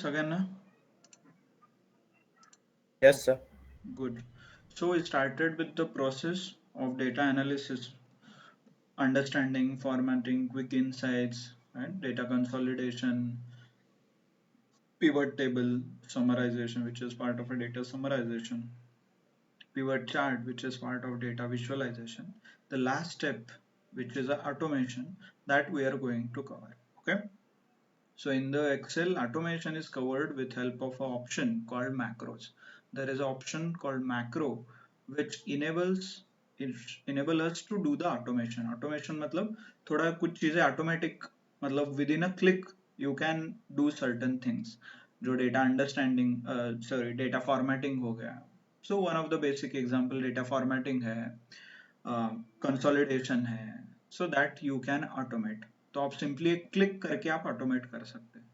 Sagana? Yes, sir. Good. So we started with the process of data analysis, understanding, formatting, quick insights, and data consolidation, pivot table summarization, which is part of a data summarization, pivot chart, which is part of data visualization. The last step, which is a automation, that we are going to cover. Okay. So in the Excel, automation is covered with help of an option called macros. There is an option called macro which enable us to do the automation. Automation मतलब थोड़ा कुछ चीजें automatic मतलब within a click you can do certain things. जो data understanding sorry data formatting हो गया. So one of the basic example data formatting है, consolidation है, so that you can automate. तो आप सिंपली एक क्लिक करके आप ऑटोमेट कर सकते हैं.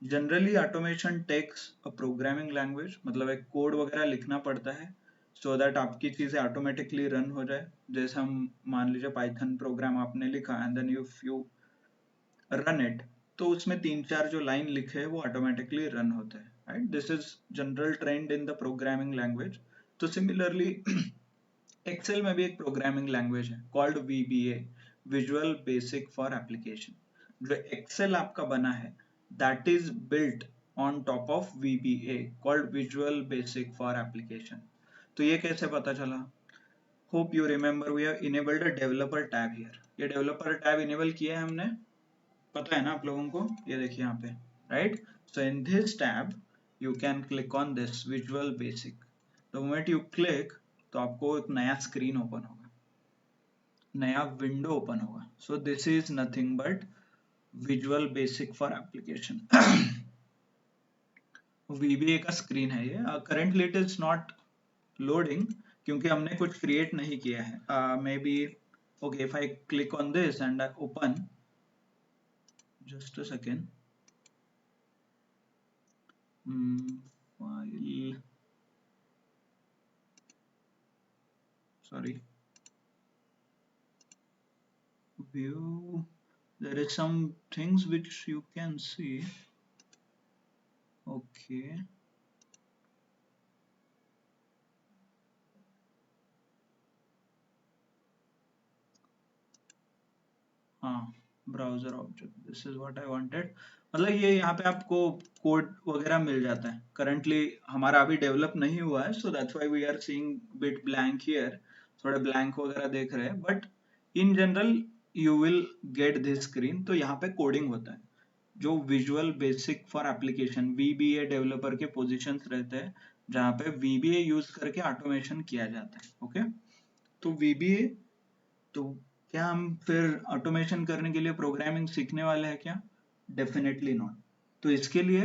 Generally automation takes a programming language, मतलब एक कोड वगैरह लिखना पड़ता है सो दैट आपकी चीजें ऑटोमेटिकली रन हो जाए. जैसे हम मान लीजिए पाइथन प्रोग्राम आपने लिखा and then you run it, तो उसमें 3-4 जो लाइन लिखे हैं वो ऑटोमेटिकली रन होते हैं. Right, this is general trend in the programming language. तो सिमिलरली एक्सेल में भी एक प्रोग्रामिंग लैंग्वेज है called VBA, visual basic for application. जो एक्सेल आपका बना है that is built on top of VBA called Visual basic for application. तो ये कैसे पता चला? Hope you remember we have enabled a developer tab here. ये डेवलपर टैब इनेबल किया है हमने, पता है ना आप लोगों को? ये देखिए यहाँ पे, right. So in this tab you can click on this visual basic. The moment you click तो आपको एक नया स्क्रीन ओपन होगा, नया विंडो ओपन होगा. सो this is nothing but visual basic for application. VBA का स्क्रीन है ये. Currently it is not loading क्योंकि हमने कुछ क्रिएट नहीं किया है. May be okay, if I click on this and I open, just a second, file, sorry, view, there is some things which you can see. Okay, हाँ, browser object, this is what I wanted. मतलब ये यहाँ पे आपको code वगैरह मिल जाता है. Currently हमारा अभी डेवलप नहीं हुआ है, so that's why we are seeing bit blank here. थोड़े ब्लैंक वगैरह देख रहे हैं, but in general you will get this screen. तो यहाँ पे कोडिंग होता है, जो visual basic for application VBA developer के पोजीशंस रहते हैं जहाँ पे VBA यूज करके ऑटोमेशन किया जाता है. ओके, तो VBA, तो क्या हम फिर ऑटोमेशन करने के लिए प्रोग्रामिंग सीखने वाले हैं क्या? Definitely not. तो इसके लिए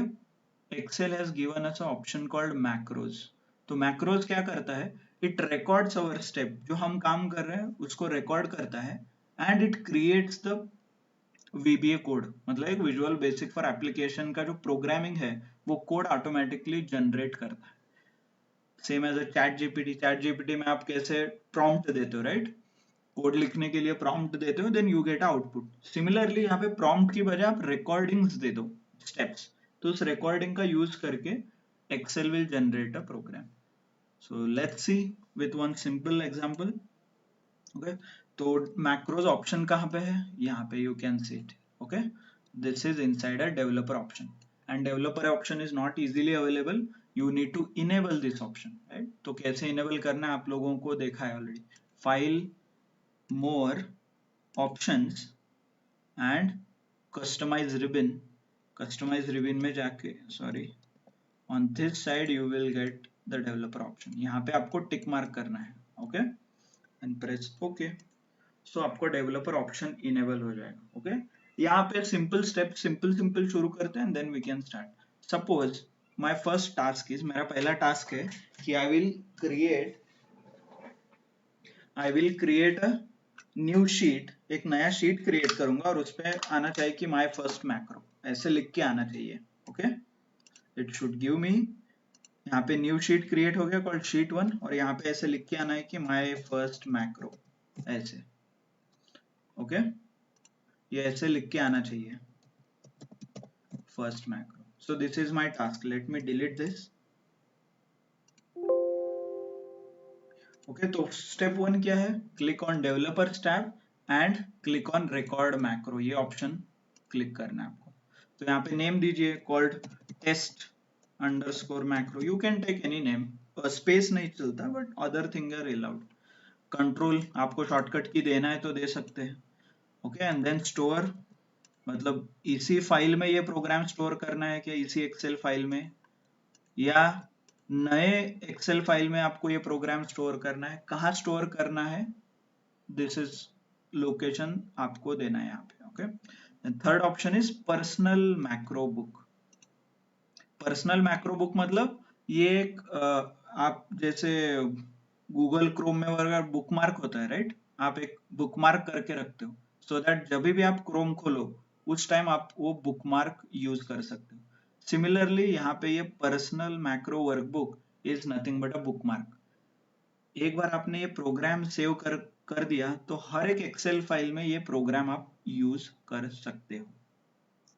Excel has given us a option called macros. तो मैक्रोज क्या करता है? इट रिकॉर्ड्स आवर स्टेप, जो हम काम कर रहे हैं उसको रिकॉर्ड करता है and it creates the VBA code. मतलब एक विजुअल बेसिक फॉर एप्लीकेशन का जो प्रोग्रामिंग है वो कोड ऑटोमेटिकली जनरेट करता है. Same as a chat GPT में आप कैसे प्रॉम्प्ट देते हो, राइट? कोड लिखने के लिए प्रॉम्प्ट देते हो, then you get output. Similarly यहाँ पे प्रॉम्प्ट की बजाय आप रिकॉर्डिंग्स दे दो, स्टेप्स. तो उस रिकॉर्डिंग का यूज करके Excel will generate a program. So let's see with one simple example. Okay, तो मैक्रोज ऑप्शन कहाँ पे है? यहाँ पे you can see it. Okay, this is inside a developer option and developer option is not easily available. You need to enable this option, right? तो कैसे enable करना है आप लोगों को देखा है already. File, more, options and customize ribbon. Customize ribbon में जाके, sorry, on this side you will get the developer option. यहाँ पे आपको टिक मार्क करना है. Okay, and press okay. So आपको डेवलपर ऑप्शन इनेबल हो जाएगा. ओके, यहाँ पे सिंपल स्टेप, सिंपल सिंपल शुरू करते हैं and then we can start. Suppose my first task is, मेरा पहला टास्क है कि I will create a new sheet. एक नया शीट क्रिएट करूंगा और उस पर आना चाहिए कि माय फर्स्ट मैक्रो, ऐसे लिख के आना चाहिए. Okay, it should give me, यहाँ पे न्यू शीट क्रिएट हो गया कॉल्ड शीट 1 और यहाँ पे ऐसे लिख के आना है कि माय फर्स्ट मैक्रो, ऐसे. ओके, ये ऐसे लिख के आना चाहिए first macro. So this is my task. Let me delete this. Okay तो स्टेप 1 क्या है? Click on developers tab and click on record macro, ये ऑप्शन क्लिक करना है आपको। तो यहाँ पे नेम दीजिए called test underscore macro, you can take any name, space नहीं चलता but other thing are allowed. Control आपको शॉर्टकट की देना है तो दे सकते हैं। ओके एंड देन स्टोर, मतलब इसी फाइल में ये प्रोग्राम स्टोर करना है क्या, इसी एक्सेल फाइल में, या नए एक्सेल फाइल में आपको ये प्रोग्राम स्टोर करना है? कहाँ स्टोर करना है, दिस इज लोकेशन आपको देना है यहाँ पे। Okay third option is personal macro book. Personal macro book मतलब ये एक आप जैसे गूगल क्रोम में अगर बुकमार्क होता है राइट, आप एक बुकमार्क करके रखते हो सो दैट जब भी आप क्रोम खोलो उस टाइम आप वो बुकमार्क यूज कर सकते हो। सिमिलरली यहाँ पे ये personal macro workbook is nothing but a bookmark. एक बार आपने ये प्रोग्राम सेव कर दिया तो हर एक एक्सेल फाइल में ये प्रोग्राम आप यूज कर सकते हो।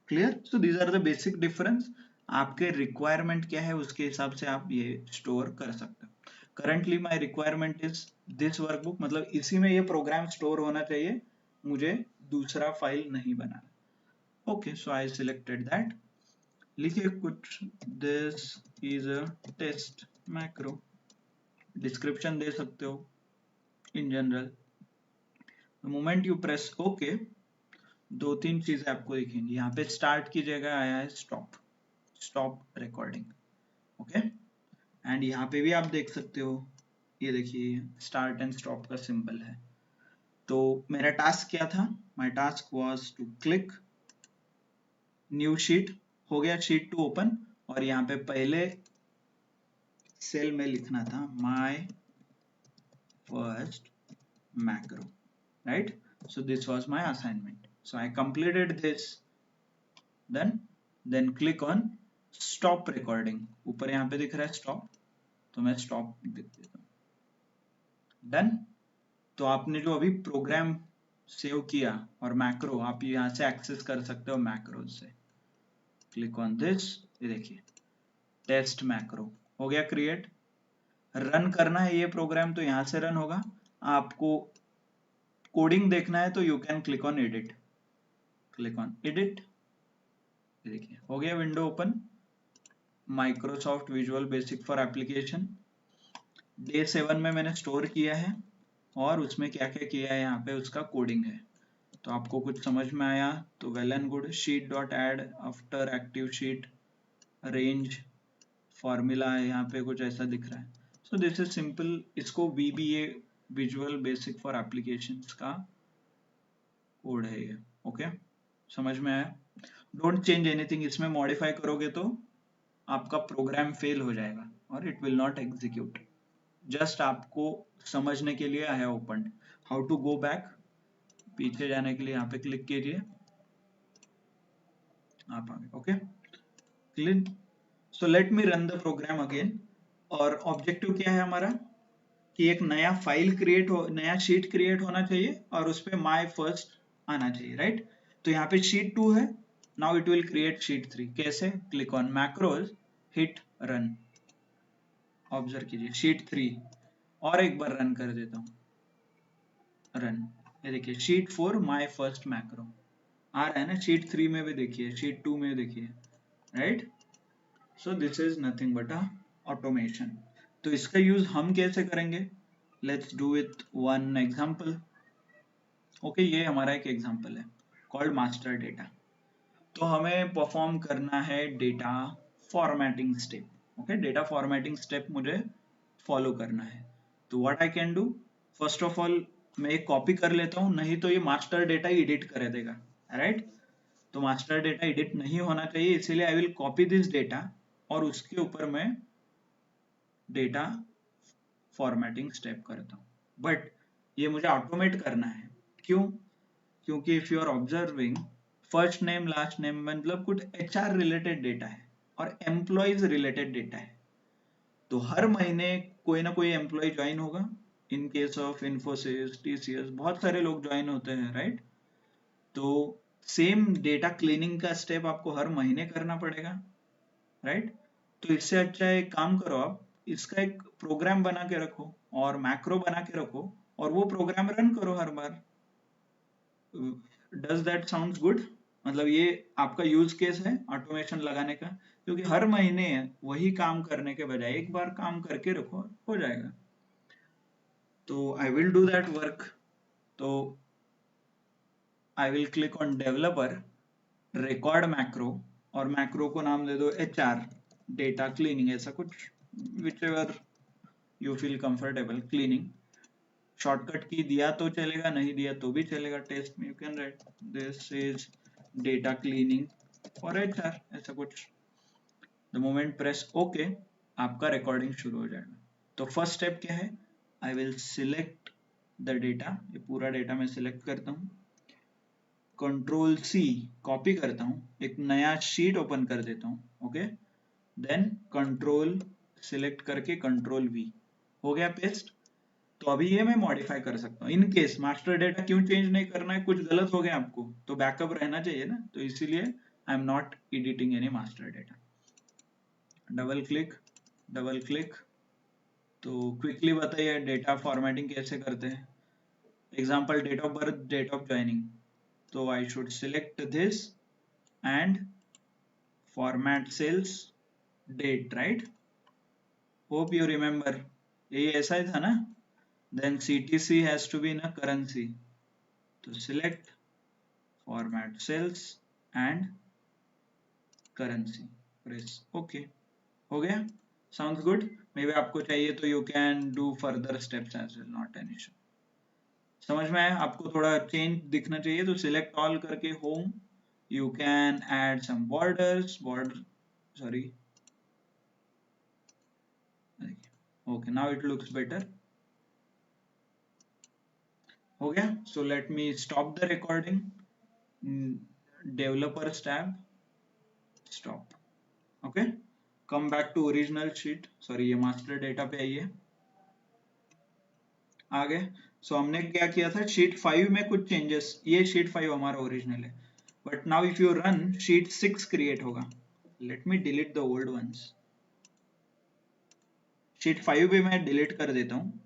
Clear? So these are the basic difference. आपके रिक्वायरमेंट क्या है उसके हिसाब से आप ये स्टोर कर सकते हो। Currently my requirement is this workbook, मतलब इसी में ये प्रोग्राम स्टोर होना चाहिए, मुझे दूसरा फाइल नहीं बनाना। Okay so I selected that. लिखिए कुछ, this is a test macro, description दे सकते हो in general. The moment you press okay, दो तीन चीजें आपको दिखेंगी। यहाँ पे स्टार्ट की जगह आया है stop, stop recording. Okay and यहाँ पे भी आप देख सकते हो, ये देखिए स्टार्ट एंड स्टॉप का सिंबल है। तो मेरा टास्क क्या था? My task was to click new sheet, हो गया शीट 2 ओपन, और यहाँ पे पहले सेल में लिखना था my first macro, right? So this was my assignment. So I completed this. Then click on stop recording. ऊपर यहाँ पे दिख रहा है stop, तो मैं stop लिख देता हूँ। Done. तो आपने जो अभी प्रोग्राम सेव किया और मैक्रो आप यहाँ से एक्सेस कर सकते हो मैक्रो से। क्लिक ऑन दिस, ये देखिए टेस्ट मैक्रो हो गया क्रिएट। रन करना है ये प्रोग्राम तो यहाँ से रन होगा। आपको कोडिंग देखना है तो you can click on edit, click on edit, देखिए हो गया window open. Microsoft visual basic for application day 7 में मैंने स्टोर किया है और उसमें क्या क्या किया है यहाँ पे उसका कोडिंग है। तो आपको कुछ समझ में आया तो well and good. Sheet dot add after active sheet range formula है यहाँ पे कुछ ऐसा दिख रहा है। सो दिस इज सिंपल, इसको VBA visual basic for applications का कोड है ये। ओके समझ में आया? डोंट चेंज एनीथिंग, इसमें मॉडिफाई करोगे तो आपका प्रोग्राम फेल हो जाएगा और it will not execute. Just आपको समझने के लिए I have opened. How to go back, पीछे जाने के लिए यहाँ पे क्लिक कीजिए, आप आ गए। Okay click. So let me run the program again. और ऑब्जेक्टिव क्या है हमारा कि एक नया फाइल क्रिएट हो, नया शीट क्रिएट होना चाहिए और उस पे माय फर्स्ट आना चाहिए राइट। तो यहाँ पे शीट 2 है, now it will create sheet 3। कैसे? Click on macros, hit run. Observe कीजिए शीट 3 और एक बार रन कर देता हूँ, रन। ये देखिए शीट 4 माय फर्स्ट मैक्रो आ रहा है ना, शीट 3 में भी देखिए, शीट 2 में देखिए right. So this is nothing but a automation. तो इसका यूज हम कैसे करेंगे? Let's do with one example. Okay ये हमारा एक एग्जांपल है कॉल्ड मास्टर डेटा। तो हमें परफॉर्म करना है data formatting step. Okay data formatting step मुझे फॉलो करना है। तो what I can do, first of all मैं एक कॉपी कर लेता हूँ, नहीं तो ये मास्टर डेटा एडिट कर देगा राइट। तो मास्टर डेटा एडिट नहीं होना चाहिए, इसीलिए I will copy this data और उसके ऊपर मैं डेटा फॉर्मेटिंग स्टेप करता हूँ। बट ये मुझे ऑटोमेट करना है, क्यों? क्योंकि if you are observing first name last name मतलब कुछ HR रिलेटेड डेटा है और एम्प्लॉयज रिलेटेड डेटा है। तो हर महीने कोई ना कोई एम्प्लॉय ज्वाइन होगा। In case of Infosys TCS बहुत सारे लोग ज्वाइन होते हैं राइट। तो सेम डेटा क्लीनिंग का स्टेप आपको हर महीने करना पड़ेगा राइट? तो इससे अच्छा एक काम करो, आप इसका एक प्रोग्राम बना के रखो और मैक्रो बना के रखो और वो प्रोग्राम रन करो हर बार। Does that sounds good? मतलब ये आपका यूज केस है ऑटोमेशन लगाने का, क्योंकि हर महीने वही काम करने के बजाय एक बार काम करके रखो, हो जाएगा। तो I will do that work. तो I will click on developer, record macro, और मैक्रो को नाम दे दो HR, डेटा क्लीनिंग, ऐसा कुछ, whichever you feel comfortable. Cleaning shortcut key दिया तो चलेगा, नहीं दिया तो भी चलेगा। टेस्ट में you can write this is data cleaning for HR, ऐसा कुछ। द मोमेंट प्रेस ओके, आपका रिकॉर्डिंग शुरू हो जाएगा। तो फर्स्ट स्टेप क्या है? I will select the data, ये पूरा डेटा मैं सिलेक्ट करता हूँ, कंट्रोल C कॉपी करता हूँ, एक नया शीट ओपन कर देता हूँ, ओके। देन कंट्रोल सिलेक्ट करके कंट्रोल V, हो गया पेस्ट। तो अभी ये मैं मॉडिफाई कर सकता हूँ। इन केस मास्टर डेटा क्यों चेंज नहीं करना है, कुछ गलत हो गया आपको तो बैकअप रहना चाहिए ना, तो इसीलिए I am not editing any master data. Double click. तो क्विकली बताइए डेटा फॉर्मेटिंग कैसे करते हैं। Example date of birth, date of joining, तो I should select this and format cells date, right? Hope you remember, यही ऐसा ही था ना। Then CTC has to be in a currency, तो select format cells and currency, press okay, हो गया। Sounds good. Maybe आपको चाहिए तो you can do further steps as well, not an issue. समझ में आया? आपको थोड़ा चेंज दिखना चाहिए तो सिलेक्ट ऑल करके home, you can add some borders, border, sorry, okay, now it looks better, हो गया। So let me stop the recording, developers tab, stop, okay. Come back to original sheet, sorry ये master data पे आइए, आ गए। सो हमने क्या किया था, शीट 5 में कुछ चेंजेस, ये शीट 5 हमारा ओरिजिनल है, but now if you run sheet 6 create होगा। Let me delete the old ones, sheet 5 भी मैं डिलीट कर देता हूँ,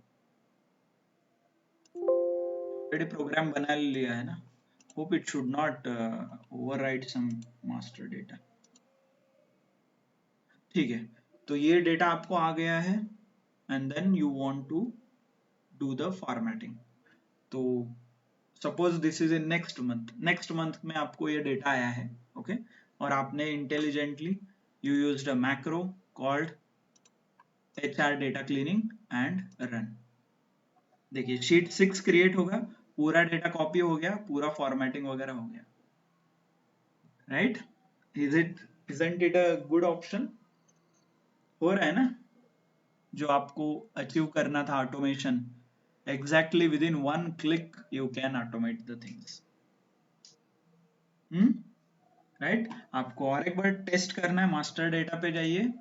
ऑलरेडी प्रोग्राम बना लिया है ना। Hope it should not overwrite some master data, ठीक है। तो ये डेटा आपको आ गया है and then you want to do the formatting. तो suppose this is in next month में आपको ये डेटा आया है, ओके okay? और आपने intelligently you used a macro called HR data cleaning and run. देखिए शीट 6 क्रिएट होगा, पूरा डेटा कॉपी हो गया, पूरा फॉर्मेटिंग वगैरह हो गया, right? Isn't it a good option? हो रहा है ना जो आपको अचीव करना था automation, exactly within one click you can automate the things, right? आपको और एक बार टेस्ट करना है, मास्टर डेटा पे जाइए,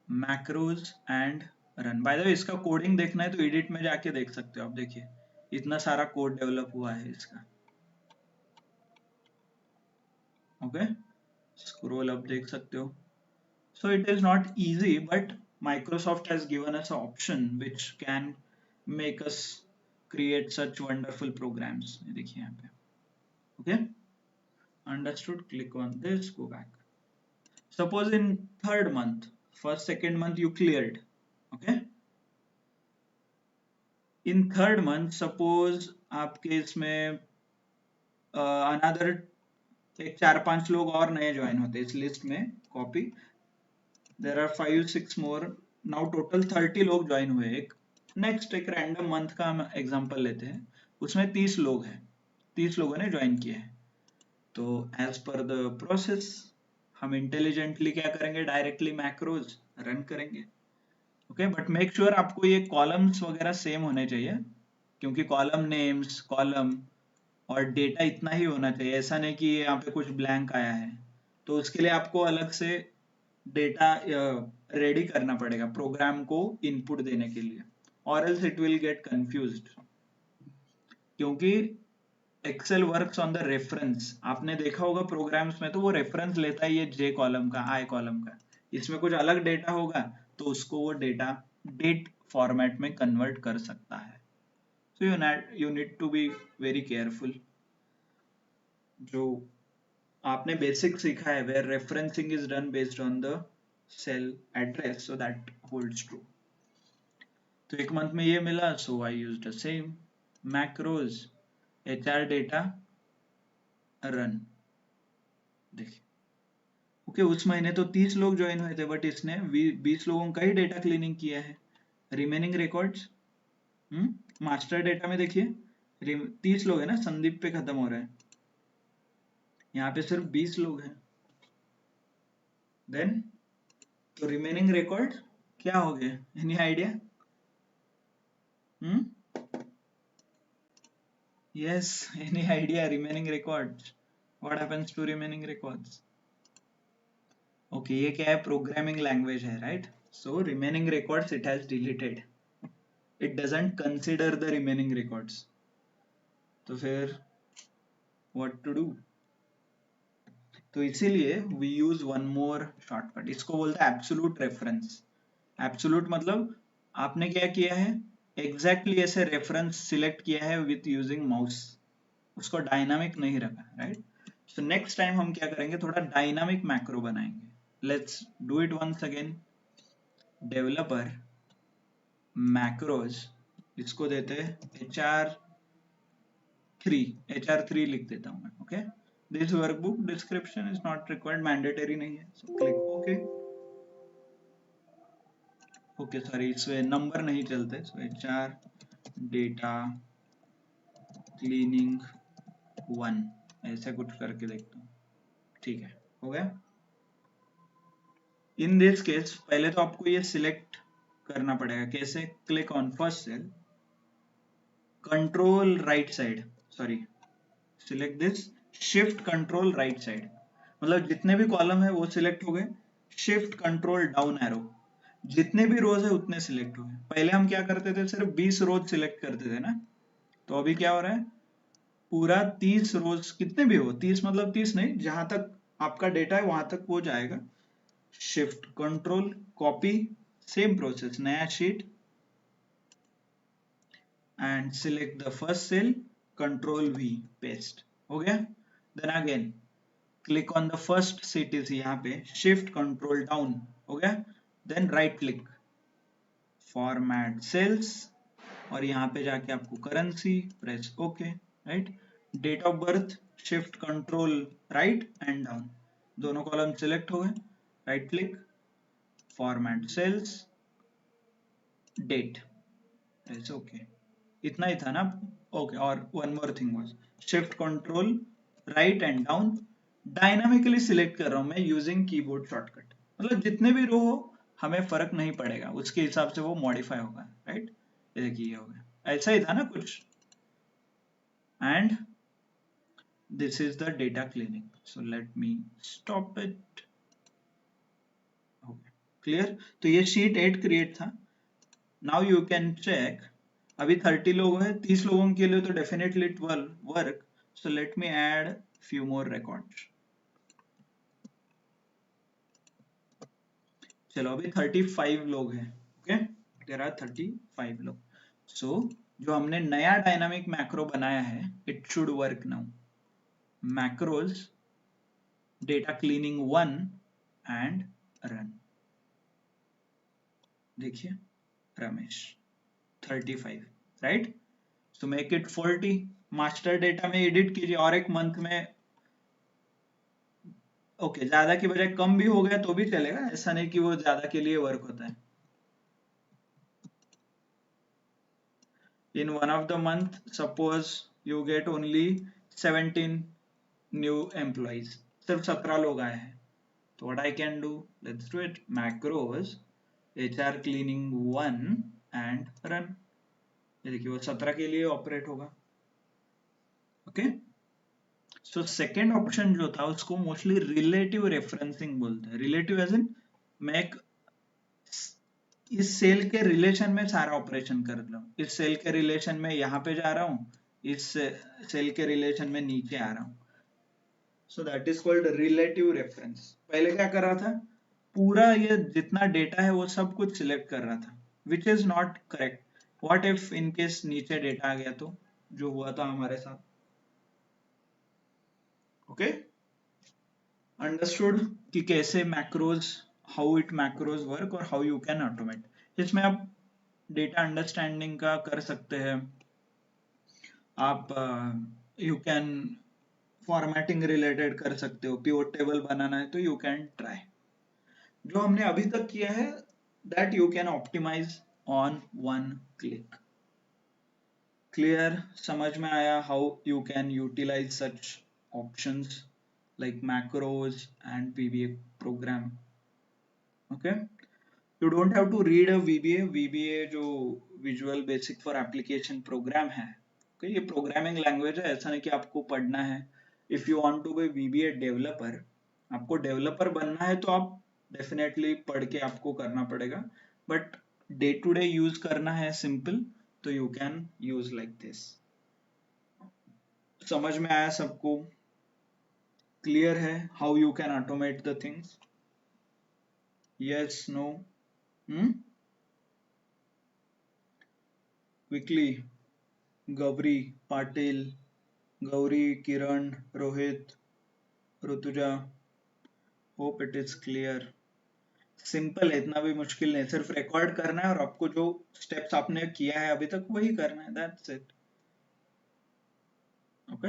macros and run. By the way इसका कोडिंग देखना है तो एडिट में जाके देख सकते हो आप, देखिए इतना सारा कोड डेवलप हुआ है इसका, ओके। स्क्रॉल अप देख सकते हो। So it is not easy but Microsoft has given us an option which can make us create such wonderful programs, ये देखिए यहाँ पे, okay, understood। Click on this, go back। Suppose in third month, first second month you cleared, okay, in third month suppose आपके इसमें another एक 4-5 लोग और नए ज्वाइन होते इस लिस्ट में, copy, there are 5-6 more, now total 30 लोग ज्वाइन हुए। एक नेक्स्ट एक रैंडम मंथ का हम एग्जांपल लेते हैं, उसमें 30 लोग हैं, 30 लोगों ने ज्वाइन किया है। तो एज पर द प्रोसेस हम इंटेलिजेंटली क्या करेंगे, डायरेक्टली मैक्रोज रन करेंगे, ओके। बट मेक श्योर आपको ये कॉलम्स वगैरह सेम होने चाहिए, क्योंकि कॉलम नेम्स, कॉलम और डेटा इतना ही होना चाहिए, ऐसा नहीं कि यहाँ पे कुछ ब्लैंक आया है। तो उसके लिए आपको अलग से डेटा रेडी करना पड़ेगा प्रोग्राम को इनपुट देने के लिए, और else it will get confused, क्योंकि Excel works on the reference. आपने देखा होगा प्रोग्राम्स में तो वो रेफरेंस लेता है ये J कॉलम का, I कॉलम का, इसमें कुछ अलग डेटा होगा तो उसको वो डेटा डेट फॉर्मेट में कन्वर्ट कर सकता है। So you need to be very careful. जो आपने बेसिक सीखा है, where referencing is done based on the cell address, so that holds true. तो एक मंथ में ये मिला, so I used the same macros HR data run. देखिए ओके, उस महीने तो 30 लोग ज्वाइन हुए थे, बट इसने 20 लोगों का ही डेटा क्लीनिंग किया है। रिमेनिंग रिकॉर्ड्स मास्टर डेटा में देखिए 30 लोग है ना, संदीप पे खत्म हो रहा है, यहाँ पे सिर्फ 20 लोग हैं। देन तो रिमेनिंग रिकॉर्ड क्या हो गए, any idea? Yes, any idea? Remaining records, what happens to remaining records? Okay, ये क्या है, प्रोग्रामिंग लैंग्वेज है, right? So remaining records it has deleted, it doesn't consider the remaining records. तो फिर व्हाट टू डू? तो इसीलिए we use one more shortcut, इसको बोलते हैं एब्सोल्यूट रेफरेंस। एब्सोल्यूट मतलब आपने क्या किया है, एग्जैक्टली ऐसे रेफरेंस सिलेक्ट किया है विथ यूजिंग माउस, उसको डायनामिक नहीं रखा, राइट? सो नेक्स्ट टाइम हम क्या करेंगे, थोड़ा डायनामिक मैक्रो बनाएंगे। Let's do it once again. Developer macros, इसको देते हैं HR3 लिख देता हूं मैं। Okay, this workbook description is not required, mandatory नहीं है, so click okay. Okay sorry, इसमें नंबर नहीं चलते, सो HR डेटा क्लीनिंग 1 ऐसे कुछ करके देखता हूँ। ठीक है, हो गया। इन दिस केस पहले तो आपको ये सिलेक्ट करना पड़ेगा, कैसे? Click on first cell, control right side, sorry select this, shift control right side, मतलब जितने भी कॉलम है वो सिलेक्ट हो गए, शिफ्ट कंट्रोल डाउन एरो, जितने भी रोज है उतने सिलेक्ट हो गए। पहले हम क्या करते थे, सिर्फ 20 रोज सिलेक्ट करते थे ना, तो अभी क्या हो रहा है, पूरा 30 रोज, कितने भी हो, 30 मतलब 30 नहीं, जहां तक आपका डेटा है वहां तक वो जाएगा। Shift control copy, same process, नया sheet and select the first cell, control V paste, हो गया। Then again click on the first CTCs, यहाँ पे शिफ्ट कंट्रोल डाउन, हो गया। Then right click, format cells, और यहाँ पे जाके आपको currency, press okay, right. Date of birth, shift control right and down, दोनों कॉलम सिलेक्ट हो गए, right click, format cells, date, press okay. इतना ही था ना? ओके, और one more thing was shift control right and down, dynamically select कर रहा हूं मैं यूजिंग कीबोर्ड शॉर्टकट, मतलब जितने भी रो हो हमें फर्क नहीं पड़ेगा, उसके हिसाब से वो मॉडिफाई होगा, राइट? ये देखिए ये हो गया, ऐसा ही था ना कुछ। And this is the data cleaning, so let me stop it. Clear? तो ये शीट 8 क्रिएट था। नाउ यू कैन चेक, अभी 30 लोग हैं, 30 लोगों के लिए तो definitely it will work, so let me add few more records। चलो अभी 35 लोग हैं, ओके, देयर आर 35 लोग। सो जो हमने नया डायनामिक मैक्रो बनाया है, it should work now. Macros data cleaning 1 and run, देखिए Ramesh 35, right? So make it 40, master data में एडिट कीजिए, और एक मंथ में ओके, ज्यादा की बजाय कम भी हो गया तो भी चलेगा, ऐसा नहीं कि वो ज्यादा के लिए वर्क होता है। In one of the month, suppose you get only 17 new employees, सिर्फ 17 लोग आए हैं, तो what I can do, let's do it, macros HR cleaning 1 and run, ये देखिए वो 17 के लिए ऑपरेट होगा। ओके, सो सेकेंड ऑप्शन जो था उसको मोस्टली रिलेटिव रेफरेंसिंग बोलते हैं। रिलेटिव एज इन मैं एक इस सेल के रिलेशन में सारा ऑपरेशन कर रहा हूँ, इस सेल के रिलेशन में यहाँ पे जा रहा हूँ, इस सेल के रिलेशन में नीचे आ रहा हूँ, so that is called relative reference. पहले क्या कर रहा था, पूरा ये जितना डेटा है वो सब कुछ सिलेक्ट कर रहा था, which is not correct. What if in case नीचे डेटा आ गया तो, जो हुआ था हमारे साथ. ओके, अंडरस्टूड कि कैसे macros, how it macros work और हाउ यू कैन ऑटोमेट. इसमें आप डेटा अंडरस्टैंडिंग का कर सकते हैं, आप यू कैन फॉर्मेटिंग रिलेटेड कर सकते हो, पिवट टेबल बनाना है तो यू कैन ट्राई. जो हमने अभी तक किया है that you can optimize on one click. Clear, समझ में आया how you can utilize such options like macros and VBA program. Okay, you don't have to read a VBA जो visual basic for application program है. Okay, ये programming language है, ऐसा नहीं कि आपको पढ़ना है. If you want to be VBA developer, आपको डेवलपर बनना है तो आप डेफिनेटली पढ़ के आपको करना पड़ेगा, but day to day use करना है सिंपल, तो you can use like this. समझ में आया सबको? क्लियर है how you can automate the things? Yes, no? Quickly. Gauri, Patil, Gauri, Kiran, Rohit, Rutuja. Hope it is clear. Simple है, इतना भी मुश्किल नहीं, सिर्फ रिकॉर्ड करना है और आपको जो स्टेप्स आपने किया है अभी तक वही करना है, that's it. Okay,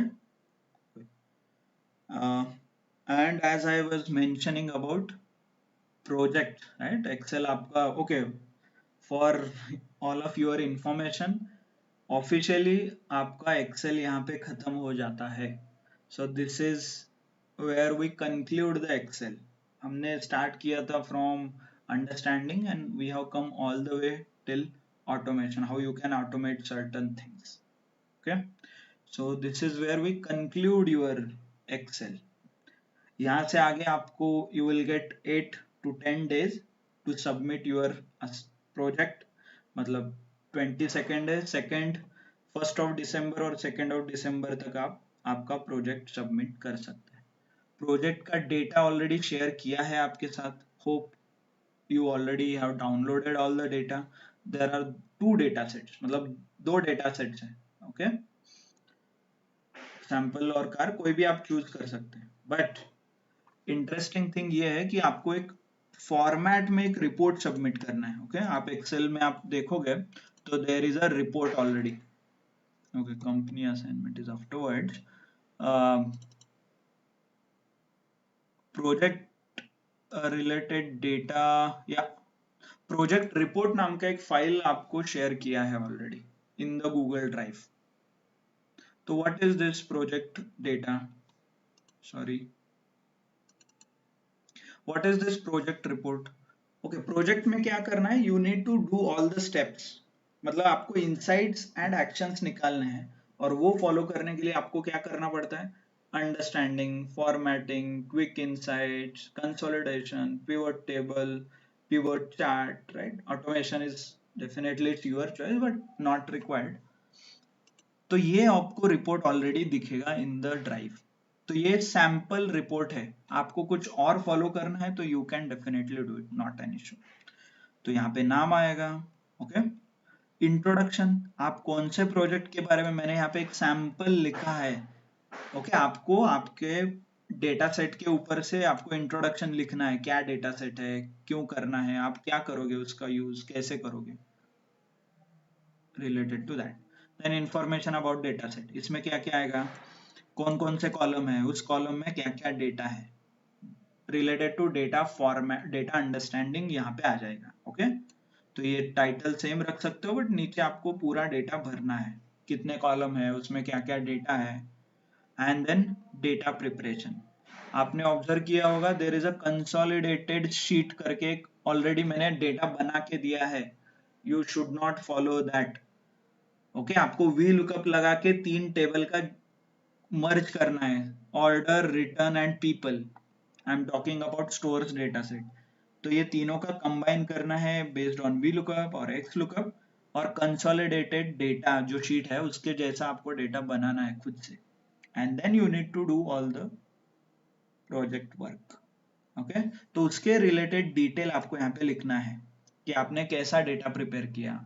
and as I was mentioning about project, right, Excel आपका. Okay, for all of your information, officially आपका एक्सेल यहाँ पे खत्म हो जाता है. So this is where we conclude the Excel. हमने स्टार्ट किया था from understanding and we have come all the way till automation, how you can automate certain things. Okay, so this is where we conclude your Excel. यहाँ से आगे आपको you will get 8 to 10 days to submit your project. मतलब 22nd है, 1st of December और 2nd of December तक आप आपका प्रोजेक्ट सबमिट कर सकते हैं. प्रोजेक्ट का डेटा ऑलरेडी शेयर किया है आपके साथ. Hope you already have downloaded all the data. There are 2 datasets, मतलब 2 datasets हैं. ओके, सैंपल और कार कोई भी आप चूज कर सकते हैं, बट इंटरेस्टिंग थिंग ये है कि आपको एक फॉर्मेट में एक रिपोर्ट सबमिट करना है. ओके, आप एक्सेल में आप देखोगे तो there is a report already. Okay, company assignment is afterwards. Project related data या प्रोजेक्ट रिपोर्ट नाम का एक फाइल आपको शेयर किया है already in the Google drive. तो what is this project data, sorry, what is this project report? Okay, project में क्या करना है, you need to do all the steps. मतलब आपको इनसाइट्स एंड एक्शंस निकालने हैं, और वो फॉलो करने के लिए आपको क्या करना पड़ता है, understanding, formatting, quick insights, consolidation, pivot table, pivot chart, right. Automation is definitely it's your choice but not required. तो ये आपको रिपोर्ट ऑलरेडी दिखेगा इन द ड्राइव. तो ये सैंपल रिपोर्ट है, आपको कुछ और फॉलो करना है तो you can definitely do it, not an issue. तो यहाँ पे नाम आएगा. ओके, इंट्रोडक्शन, आप कौन से प्रोजेक्ट के बारे में, मैंने यहाँ पे एक सैंपल लिखा है. ओके, आपको आपके डेटा सेट के ऊपर से आपको इंट्रोडक्शन लिखना है, क्या डेटा सेट है, क्यों करना है, आप क्या करोगे, उसका यूज कैसे करोगे, related to that. Then information about data set, इसमें क्या क्या आएगा, कौन कौन से कॉलम है, उस कॉलम में क्या क्या डेटा है, related to data format, data understanding यहाँ पे आ जाएगा. ओके, तो ये टाइटल सेम रख सकते हो बट नीचे आपको पूरा डेटा भरना है, कितने कॉलम है, उसमें क्या क्या डेटा है. एंड देन डेटा प्रिपरेशन, आपने ऑब्जर्व किया होगा there is a consolidated sheet करके एक ऑलरेडी मैंने डेटा बना के दिया है. You should not follow that. Okay, आपको वी लुकअप लगा के 3 टेबल का मर्ज करना है, order, return and people. I am talking about stores data set. तो ये तीनों का कंबाइन करना है बेस्ड ऑन वी लुकअप और एक्स लुकअप, और कंसोलिडेटेड डेटा जो शीट है उसके जैसा आपको डेटा बनाना है खुद से. And then you need to do all the project work. Okay तो उसके रिलेटेड डिटेल आपको यहाँ पे लिखना है कि आपने कैसा डेटा प्रिपेयर किया.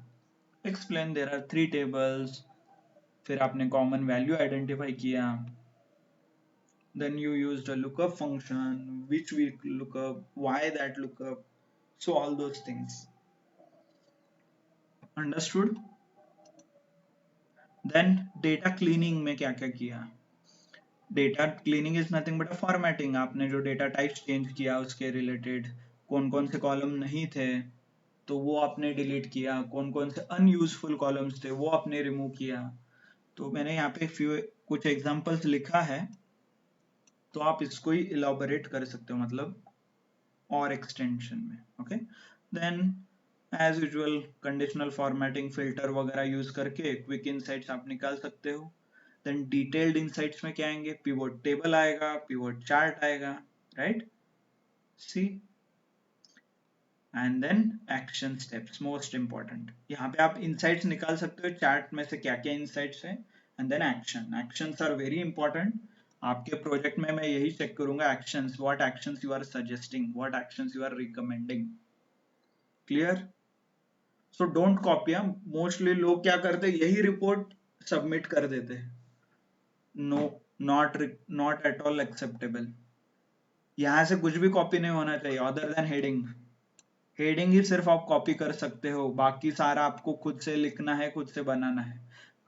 एक्सप्लेन देयर आर 3 टेबल्स, फिर आपने कॉमन वैल्यू आइडेंटिफाई किया, then you used a lookup function, which we lookup, why that lookup, so all those things. Understood? Then data cleaning में क्या क्या किया. Data cleaning is nothing but a formatting. आपने जो data types change किया उसके related कौन कौन से कॉलम नहीं थे तो वो आपने डिलीट किया, कौन कौन से अनयूजफुल कॉलम्स थे वो आपने रिमूव किया. तो मैंने यहाँ पे कुछ एग्जांपल्स लिखा है तो आप इसको ही इलाबोरेट कर सकते हो, मतलब और एक्सटेंशन में. Okay then as usual conditional formatting filter वगैरह यूज करके क्विक इनसाइट्स आप निकाल सकते हो. देन डिटेल्ड इनसाइट्स में क्या आएंगे, पिवोट टेबल आएगा, पिवोट चार्ट आएगा, right. See and then action steps most important. यहाँ पे आप इनसाइट्स निकाल सकते हो चार्ट में से क्या क्या इनसाइट्स है, and then actions are very important. आपके प्रोजेक्ट में मैं यही चेक करूंगा actions, what actions you are suggesting, what actions you are recommending. Clear? So don't copy. Mostly लोग क्या करते हैं, यही रिपोर्ट सबमिट कर देते हैं. No, not at all acceptable. यहाँ से कुछ भी कॉपी नहीं होना चाहिए अदर देन हेडिंग. हेडिंग ही सिर्फ आप कॉपी कर सकते हो, बाकी सारा आपको खुद से लिखना है, खुद से बनाना है.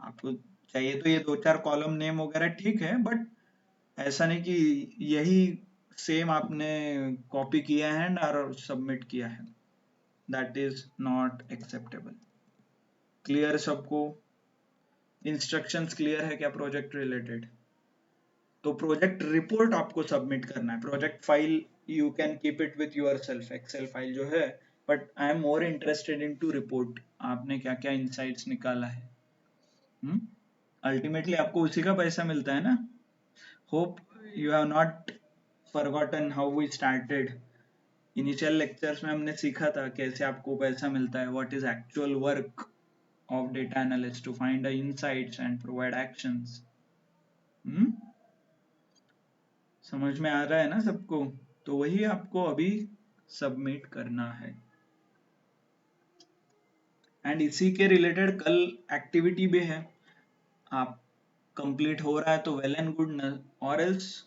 आपको चाहिए तो ये 2-4 कॉलम नेम वगैरह ठीक है, बट ऐसा नहीं कि यही सेम आपने कॉपी किया है और सबमिट किया है. That is not acceptable. Clear सबको? इंस्ट्रक्शंस क्लियर है क्या प्रोजेक्ट रिलेटेड? तो प्रोजेक्ट रिपोर्ट आपको सबमिट करना है. Project file you can keep it with your self, Excel file जो है, but I am more interested in to report. आपने क्या क्या इंसाइट्स निकाला है. अल्टीमेटली आपको उसी का पैसा मिलता है ना. Hope you have not forgotten how we started. Initial lectures में हमने सीखा था कैसे आपको पैसा मिलता है, what is actual work of data analyst to find the insights and provide actions. समझ में आ रहा है ना सबको? तो वही आपको अभी सबमिट करना है. एंड इसी के रिलेटेड कल एक्टिविटी भी है. आप कंप्लीट हो रहा है तो वेल एंड गुड, और else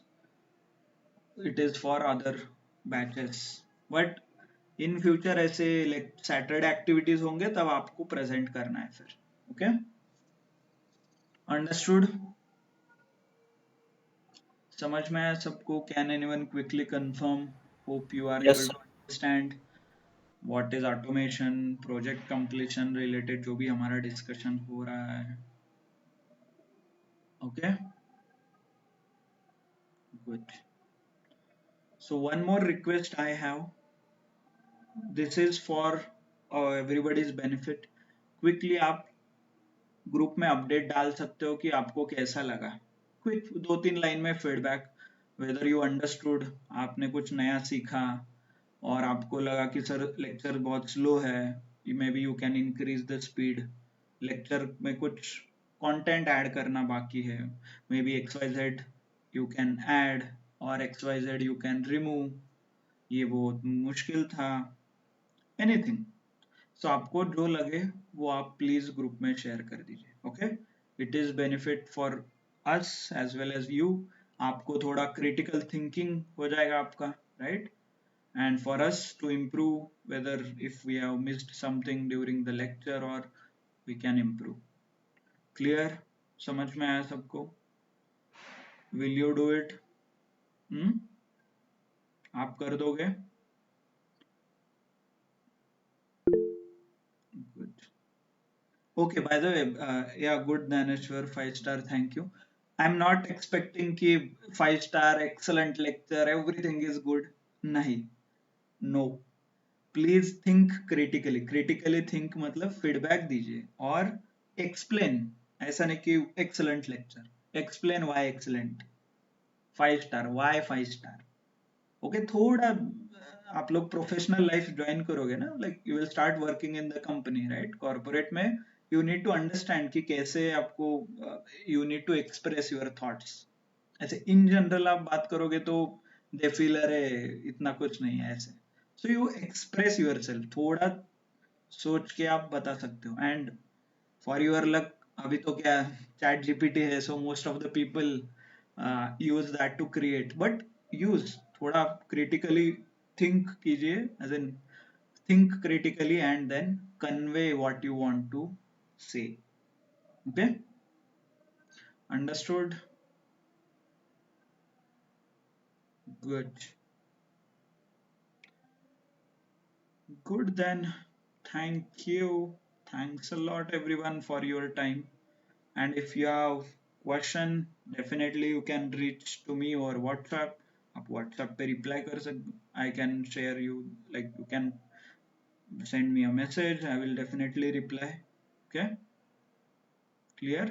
it is for other batches. But in future ऐसे सैटरडे एक्टिविटीज होंगे तब आपको प्रेजेंट करना है फिर. Okay, understood? समझ में आया सबको? Can anyone quickly confirm? Hope you are able Yes, to understand what is automation, project completion related जो भी हमारा डिस्कशन हो रहा है. Okay, good. So one more request I have, this is for everybody's benefit. Quickly आप group में update डाल सकते हो कि आपको कैसा लगा. क्विक 2-3 लाइन में फीडबैक, वेदर यू अंडरस्टूड, आपने कुछ नया सीखा, और आपको लगा कि सर लेक्चर बहुत स्लो है, may be you can increase the speed. Lecture में कुछ कंटेंट ऐड करना बाकी है, may be XYZ you can add और XYZ यू कैन रिमूव, ये बहुत मुश्किल था, एनीथिंग. सो आपको जो लगे वो आप प्लीज ग्रुप में शेयर कर दीजिए. Okay, it is benefit for us as well as you. आपको थोड़ा क्रिटिकल थिंकिंग हो जाएगा आपका, right? and for us to improve whether if we have missed something during the lecture or we can improve. Clear? समझ में आया सबको? Will you do it? आप कर दोगे? Good. Okay, by the way, yeah, good Dhaneshwar, 5 star, thank you. I'm not expecting कि 5 star, excellent lecture, everything is good. नहीं, no. Please think critically. Critically think मतलब फीडबैक दीजिए और explain. ऐसा नहीं कि excellent lecture, explain why excellent. 5 star, why 5 star. Okay, थोड़ा आप लोग प्रोफेशनल लाइफ ज्वाइन करोगे ना, like you will start working in the company, right? Corporate में यू नीड टू अंडरस्टैंड कि कैसे आपको, you need to express your thoughts. ऐसे इन जनरल आप बात करोगे तो दे फील अरे इतना कुछ नहीं है ऐसे. So you express your self, थोड़ा सोच के आप बता सकते हो. एंड फॉर योर लक अभी तो क्या चैट जीपीटी है, so most of the people use that to create. But use थोड़ा क्रिटिकली थिंक कीजिए, as in think critically and then convey what you want to say. Okay, understood? Good. Good then. Thank you. Thanks a lot everyone for your time. And if you have question, definitely you can reach to me or WhatsApp. आप WhatsApp पे reply कर सकते, I can share you, like you can send me a message, I will definitely reply. Okay, clear?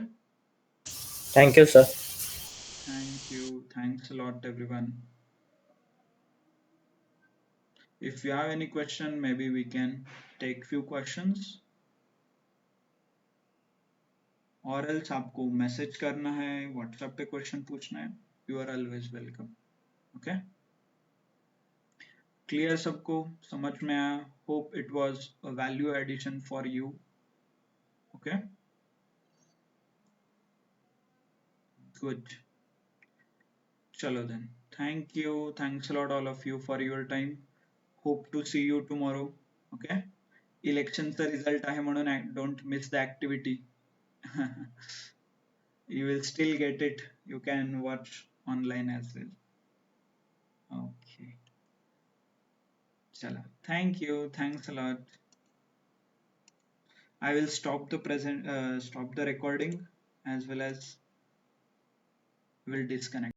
Thank you, sir. Thank you. Thanks a lot everyone. If you have any question, maybe we can take few questions, और else आपको message करना है, WhatsApp पे question पूछना है, you are always welcome. Okay, clear सबको, समझ में आया? Hope it was a value addition for you. Okay, good. चलो then, thank you, thanks a lot all of you for your time. Hope to see you tomorrow. Okay, इलेक्शनचा result आहे म्हणून don't miss the activity. You will still get it. You can watch online as well. Okay. Chala. Thank you. Thanks a lot. I will stop the recording as well as will disconnect.